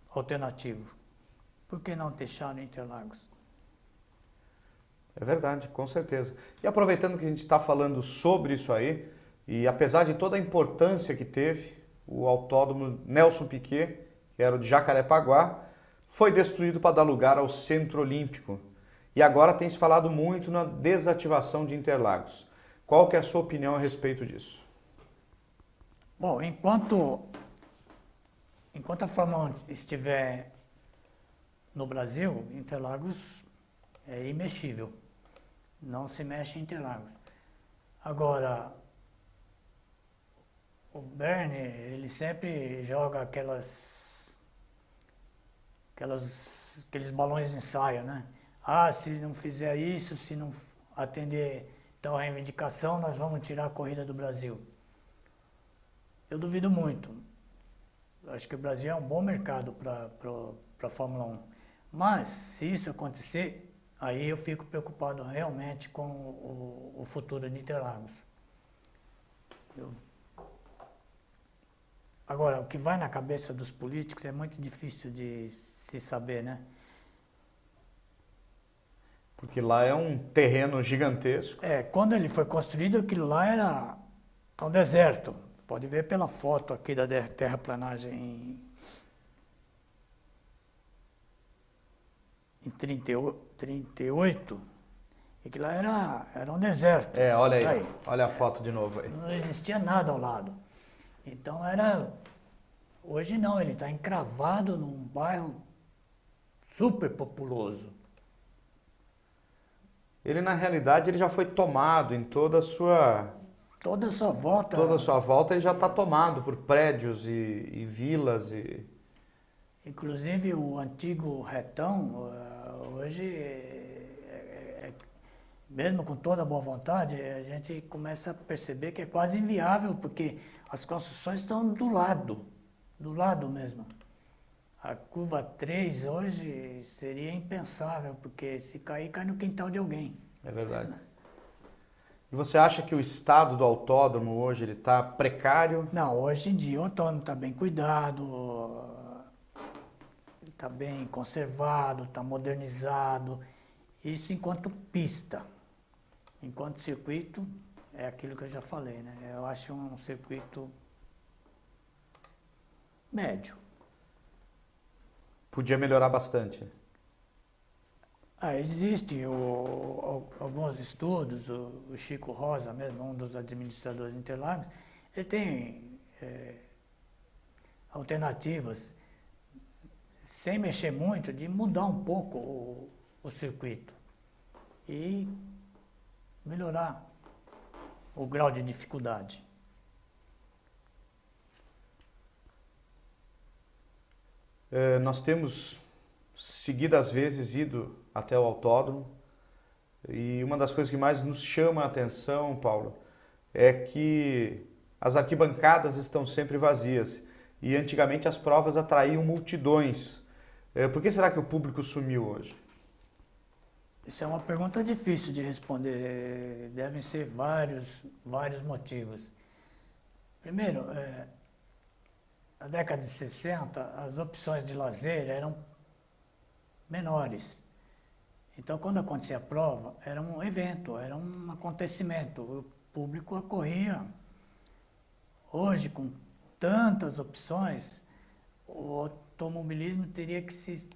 alternativo. Por que não deixar no Interlagos? É verdade, com certeza. E aproveitando que a gente está falando sobre isso aí, e apesar de toda a importância que teve, o autódromo Nelson Piquet, que era o de Jacarepaguá, foi destruído para dar lugar ao Centro Olímpico. E agora tem se falado muito na desativação de Interlagos. Qual que é a sua opinião a respeito disso? Bom, enquanto a Fórmula 1 estiver no Brasil, Interlagos é imexível. Não se mexe em Interlagos. Agora, o Bernie, ele sempre joga aqueles balões de ensaio, né? Ah, se não fizer isso, se não atender tal reivindicação, nós vamos tirar a corrida do Brasil. Eu duvido muito. Acho que o Brasil é um bom mercado para a Fórmula 1. Mas, se isso acontecer, aí eu fico preocupado realmente com o futuro de Interlagos. Agora, o que vai na cabeça dos políticos é muito difícil de se saber, né? Porque lá é um terreno gigantesco. Quando ele foi construído, aquilo lá era um deserto. Pode ver pela foto aqui da terraplanagem em 38. Aquilo lá era um deserto. Olha aí, olha a foto de novo aí. Não existia nada ao lado. Então hoje não, ele está encravado num bairro super populoso. Ele, na realidade, ele já foi tomado em toda a sua volta. Toda a sua volta ele já está tomado por prédios e vilas. Inclusive o antigo retão, hoje, mesmo com toda a boa vontade, a gente começa a perceber que é quase inviável, porque as construções estão do lado mesmo. A curva 3 hoje seria impensável, porque se cair, cai no quintal de alguém. É verdade. E você acha que o estado do autódromo hoje ele está precário? Não, hoje em dia o autódromo está bem cuidado, está bem conservado, está modernizado. Isso enquanto pista. Enquanto circuito, é aquilo que eu já falei, né? Eu acho um circuito médio. Podia melhorar bastante. Existem alguns estudos, o Chico Rosa mesmo, um dos administradores de Interlagos, ele tem alternativas, sem mexer muito, de mudar um pouco o circuito e melhorar o grau de dificuldade. Nós temos seguidas vezes ido até o autódromo e uma das coisas que mais nos chama a atenção, Paulo, é que as arquibancadas estão sempre vazias e antigamente as provas atraíam multidões. Por que será que o público sumiu hoje? Isso é uma pergunta difícil de responder. Devem ser vários motivos. Primeiro, na década de 60, as opções de lazer eram menores. Então, quando acontecia a prova, era um evento, era um acontecimento. O público acorria. Hoje, com tantas opções, o automobilismo teria que se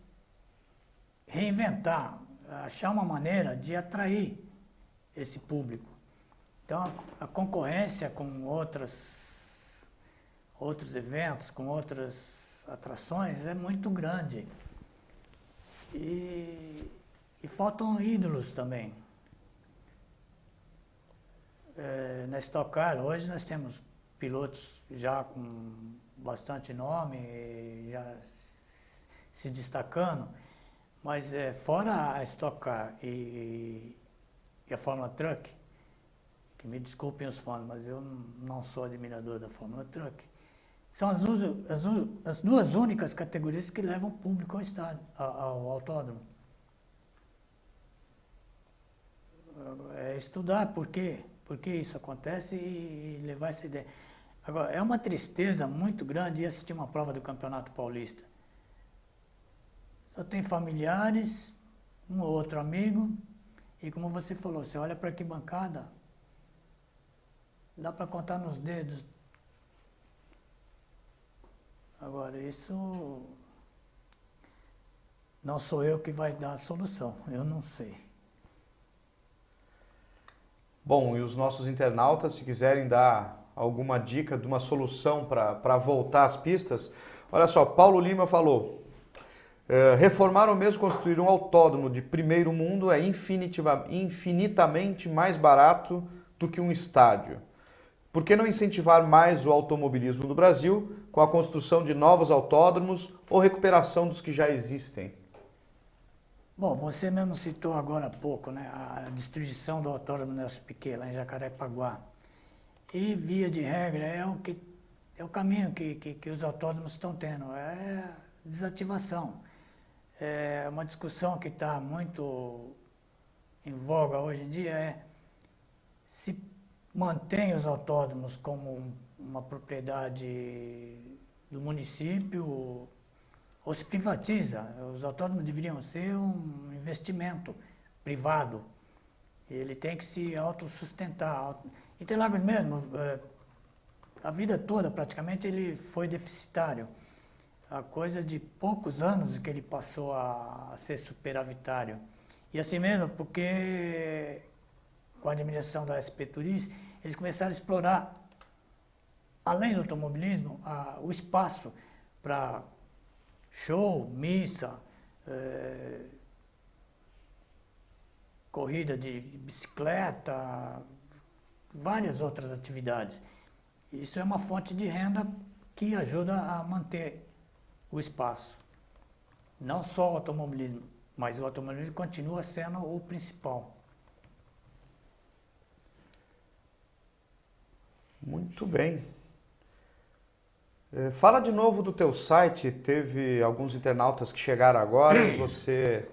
reinventar, achar uma maneira de atrair esse público. Então, a concorrência com outros eventos, com outras atrações, é muito grande. E faltam ídolos também. Na Stock Car, hoje nós temos pilotos já com bastante nome, já se destacando, mas fora a Stock Car e a Fórmula Truck, que me desculpem os fãs, mas eu não sou admirador da Fórmula Truck, são as duas únicas categorias que levam público ao autódromo. É estudar por que isso acontece e levar essa ideia. Agora, é uma tristeza muito grande ir assistir uma prova do Campeonato Paulista. Só tem familiares, um ou outro amigo, e como você falou, você olha para a arquibancada, dá para contar nos dedos. Agora, isso não sou eu que vai dar a solução, eu não sei. Bom, e os nossos internautas, se quiserem dar alguma dica de uma solução para voltar às pistas, olha só, Paulo Lima falou, reformar ou mesmo construir um autódromo de primeiro mundo é infinitamente mais barato do que um estádio. Por que não incentivar mais o automobilismo no Brasil com a construção de novos autódromos ou recuperação dos que já existem? Bom, você mesmo citou agora há pouco, né, a destruição do autódromo Nelson Piquet, lá em Jacarepaguá. E, via de regra, é o caminho que os autódromos estão tendo, é desativação. É uma discussão que está muito em voga hoje em dia, é se mantém os autódromos como uma propriedade do município ou se privatiza. Os autódromos deveriam ser um investimento privado. Ele tem que se autossustentar. Interlagos mesmo, a vida toda praticamente ele foi deficitário. A coisa de poucos anos que ele passou a ser superavitário. E assim mesmo, porque com a administração da SP Turis, eles começaram a explorar, além do automobilismo, o espaço para show, missa, corrida de bicicleta, várias outras atividades. Isso é uma fonte de renda que ajuda a manter o espaço. Não só o automobilismo, mas o automobilismo continua sendo o principal. Muito bem. Fala de novo do teu site, teve alguns internautas que chegaram agora, você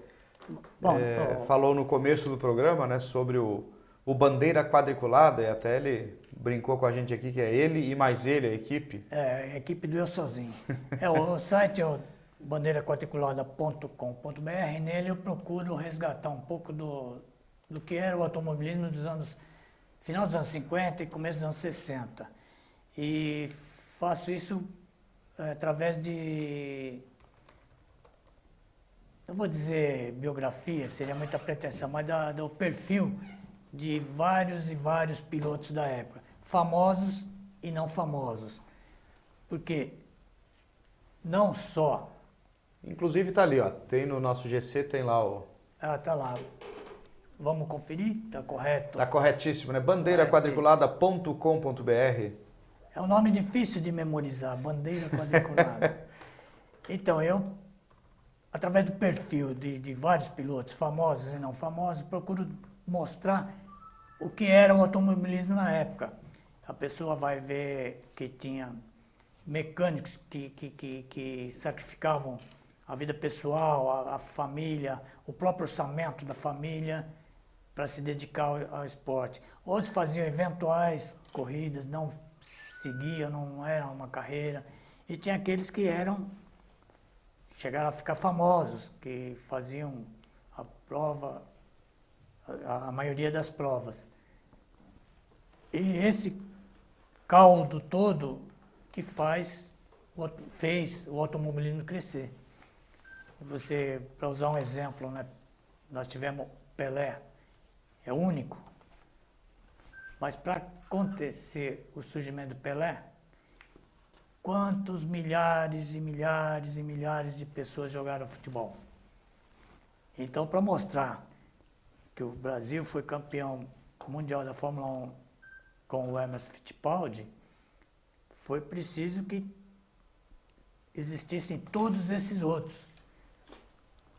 falou no começo do programa, né, sobre o Bandeira Quadriculada, e até ele brincou com a gente aqui que é ele e mais ele, a equipe. É, a equipe do Eu Sozinho. O site é o bandeiraquadriculada.com.br, nele eu procuro resgatar um pouco do que era o automobilismo final dos anos 50 e começo dos anos 60. E faço isso através de, não vou dizer biografia, seria muita pretensão, mas do perfil de vários e vários pilotos da época, famosos e não famosos. Porque não só... Inclusive tá ali, ó, tem no nosso GC, tem lá o... Ah, tá lá. Vamos conferir? Tá correto? Tá corretíssimo, né? bandeiraquadriculada.com.br. É um nome difícil de memorizar, Bandeira Quadriculada. Então, eu, através do perfil de vários pilotos, famosos e não famosos, procuro mostrar o que era o automobilismo na época. A pessoa vai ver que tinha mecânicos que sacrificavam a vida pessoal, a família, o próprio orçamento da família para se dedicar ao esporte. Outros faziam eventuais corridas, não seguiam, não era uma carreira. E tinha aqueles que chegaram a ficar famosos, que faziam a prova, a maioria das provas. E esse caldo todo que fez o automobilismo crescer. Para usar um exemplo, né, nós tivemos Pelé, é único, mas para acontecer o surgimento do Pelé, quantos milhares e milhares e milhares de pessoas jogaram futebol? Então, para mostrar que o Brasil foi campeão mundial da Fórmula 1 com o Emerson Fittipaldi, foi preciso que existissem todos esses outros.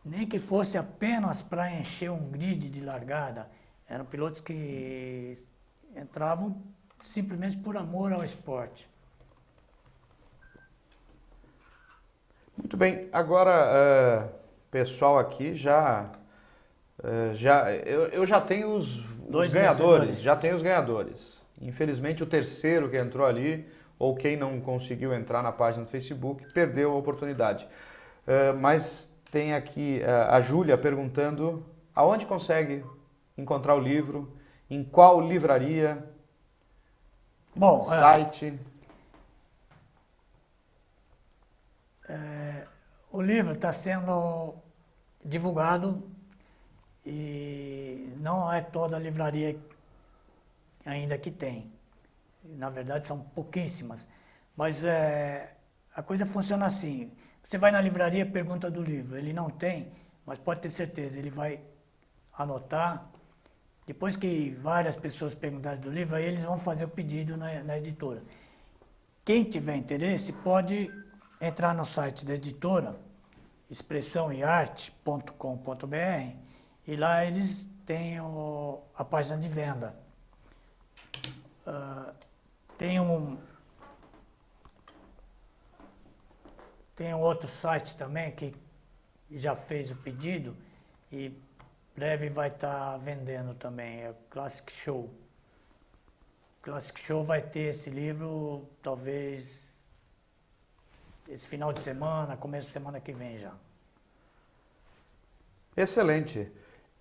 Nem que fosse apenas para encher um grid de largada. Eram pilotos que entravam simplesmente por amor ao esporte. Muito bem, agora, pessoal aqui eu já tenho Dois os ganhadores, vencedores. já tem os ganhadores. Infelizmente o terceiro que entrou ali, ou quem não conseguiu entrar na página do Facebook, perdeu a oportunidade. Mas tem aqui a Júlia perguntando aonde consegue encontrar o livro, em qual livraria, Bom, site. o livro está sendo divulgado e não é toda a livraria ainda que tem. Na verdade, são pouquíssimas. Mas a coisa funciona assim. Você vai na livraria e pergunta do livro. Ele não tem, mas pode ter certeza, ele vai anotar. Depois que várias pessoas perguntarem do livro, aí eles vão fazer o pedido na editora. Quem tiver interesse pode entrar no site da editora, expressãoearte.com.br, e lá eles têm a página de venda. Tem um outro site também que já fez o pedido e breve vai estar vendendo também, é o Classic Show. Classic Show vai ter esse livro talvez esse final de semana, começo de semana que vem já. Excelente.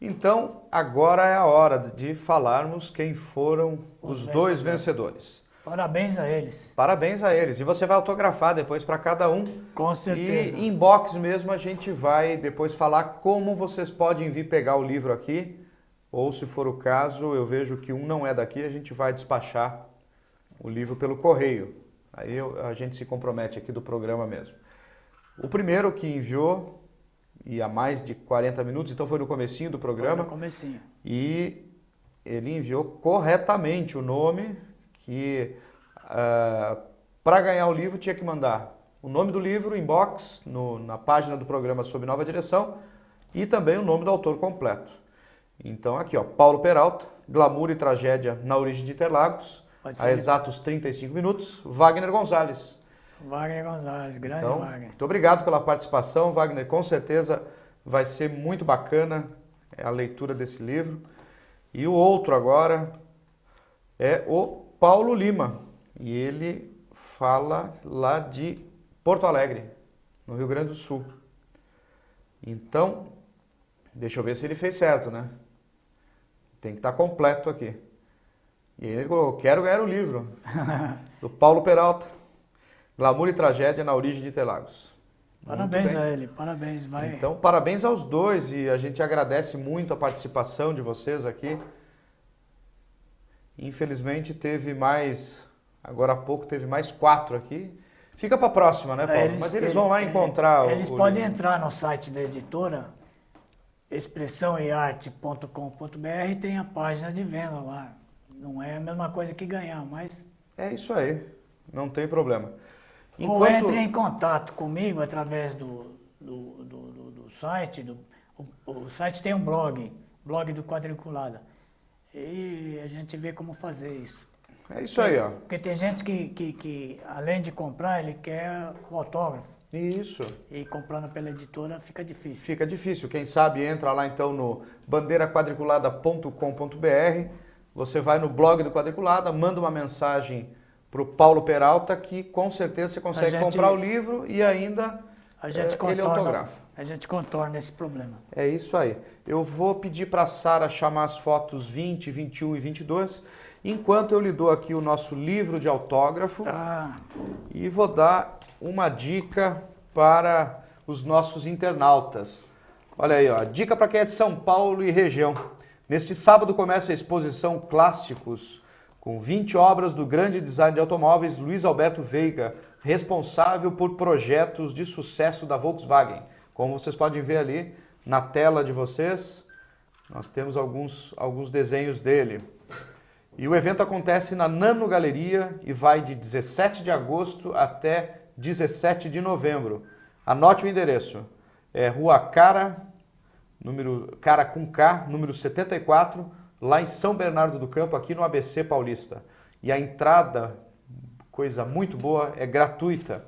Então, agora é a hora de falarmos quem foram os dois vencedores. Parabéns a eles. Parabéns a eles. E você vai autografar depois para cada um. Com certeza. E inbox mesmo a gente vai depois falar como vocês podem vir pegar o livro aqui. Ou se for o caso, eu vejo que um não é daqui, a gente vai despachar o livro pelo correio. Aí a gente se compromete aqui do programa mesmo. O primeiro que enviou, e há mais de 40 minutos, então foi no comecinho do programa. Foi no comecinho. E ele enviou corretamente o nome, que para ganhar o livro tinha que mandar o nome do livro, inbox, na página do programa Sob Nova Direção, e também o nome do autor completo. Então aqui, ó, Paulo Peralta, Glamour e Tragédia na Origem de Interlagos, há exatos 35 minutos, Wagner Gonzalez. Wagner Gonzalez, grande Então, Wagner. muito obrigado pela participação, Wagner. Com certeza vai ser muito bacana a leitura desse livro. E o outro agora é o Paulo Lima. E ele fala lá de Porto Alegre, no Rio Grande do Sul. Então, deixa eu ver se ele fez certo, né? Tem que estar completo aqui. E ele falou, quero ganhar o livro. Do Paulo Peralta. Glamour e Tragédia na Origem de Interlagos. Parabéns a ele, parabéns. Vai. Então, parabéns aos dois e a gente agradece muito a participação de vocês aqui. Infelizmente teve mais, agora há pouco teve mais 4 aqui. Fica para a próxima, né, Paulo? Mas eles vão lá encontrar Eles podem entrar no site da editora, expressãoearte.com.br, tem a página de venda lá. Não é a mesma coisa que ganhar, mas... É isso aí, não tem problema. Ou entre em contato comigo através do site. O site tem um blog do Quadriculada. E a gente vê como fazer isso. É isso aí, ó. Porque tem gente que além de comprar, ele quer o autógrafo. Isso. E comprando pela editora fica difícil. Fica difícil. Quem sabe entra lá então no bandeiraquadriculada.com.br. Você vai no blog do Quadriculada, manda uma mensagem para o Paulo Peralta, que com certeza você consegue comprar o livro e ainda ele autografa. A gente contorna esse problema. É isso aí. Eu vou pedir para a Sara chamar as fotos 20, 21 e 22, enquanto eu lhe dou aqui o nosso livro de autógrafo e vou dar uma dica para os nossos internautas. Olha aí, ó, dica para quem é de São Paulo e região. Neste sábado começa a exposição Clássicos, com 20 obras do grande design de automóveis Luiz Alberto Veiga, responsável por projetos de sucesso da Volkswagen. Como vocês podem ver ali na tela de vocês, nós temos alguns desenhos dele. E o evento acontece na Nano Galeria e vai de 17 de agosto até 17 de novembro. Anote o endereço. É Rua Cara com K, número 74, lá em São Bernardo do Campo, aqui no ABC Paulista. E a entrada, coisa muito boa, é gratuita.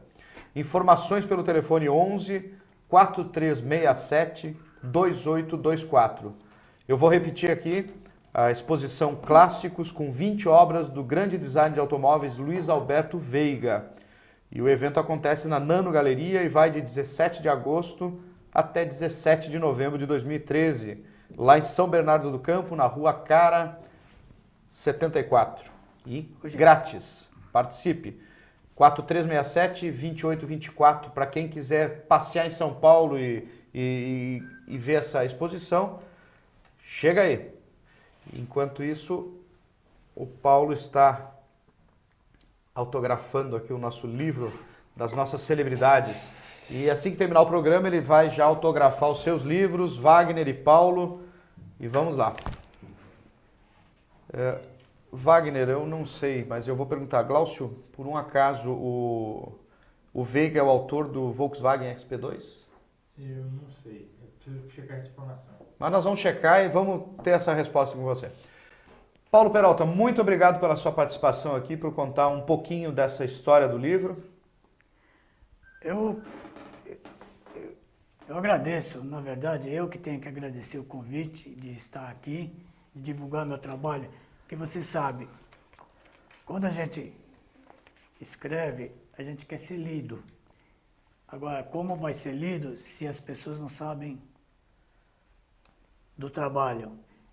Informações pelo telefone 11 4367 2824. Eu vou repetir aqui a exposição Clássicos com 20 obras do grande design de automóveis Luiz Alberto Veiga. E o evento acontece na Nano Galeria e vai de 17 de agosto até 17 de novembro de 2013, lá em São Bernardo do Campo, na Rua Cara 74. E grátis. Participe. 4367-2824, para quem quiser passear em São Paulo e ver essa exposição, chega aí. Enquanto isso, o Paulo está autografando aqui o nosso livro das nossas celebridades. E assim que terminar o programa, ele vai já autografar os seus livros, Wagner e Paulo. E vamos lá. Wagner, eu não sei, mas eu vou perguntar. Glaucio, por um acaso, o Veiga é o autor do Volkswagen XP2? Eu não sei. Eu preciso checar essa informação. Mas nós vamos checar e vamos ter essa resposta com você. Paulo Peralta, muito obrigado pela sua participação aqui, por contar um pouquinho dessa história do livro. Eu agradeço, na verdade, eu que tenho que agradecer o convite de estar aqui, de divulgar meu trabalho, porque você sabe, quando a gente escreve, a gente quer ser lido. Agora, como vai ser lido se as pessoas não sabem do trabalho?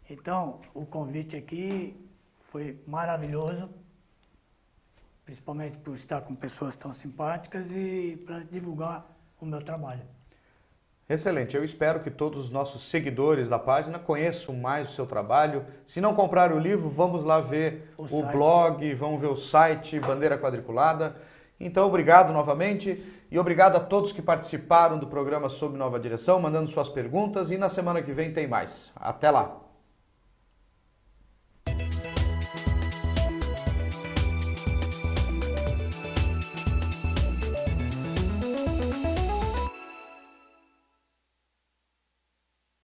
Então, o convite aqui foi maravilhoso, principalmente por estar com pessoas tão simpáticas e para divulgar o meu trabalho. Excelente, eu espero que todos os nossos seguidores da página conheçam mais o seu trabalho. Se não comprar o livro, vamos lá ver o blog, vamos ver o site Bandeira Quadriculada. Então, obrigado novamente e obrigado a todos que participaram do programa Sob Nova Direção, mandando suas perguntas, e na semana que vem tem mais. Até lá!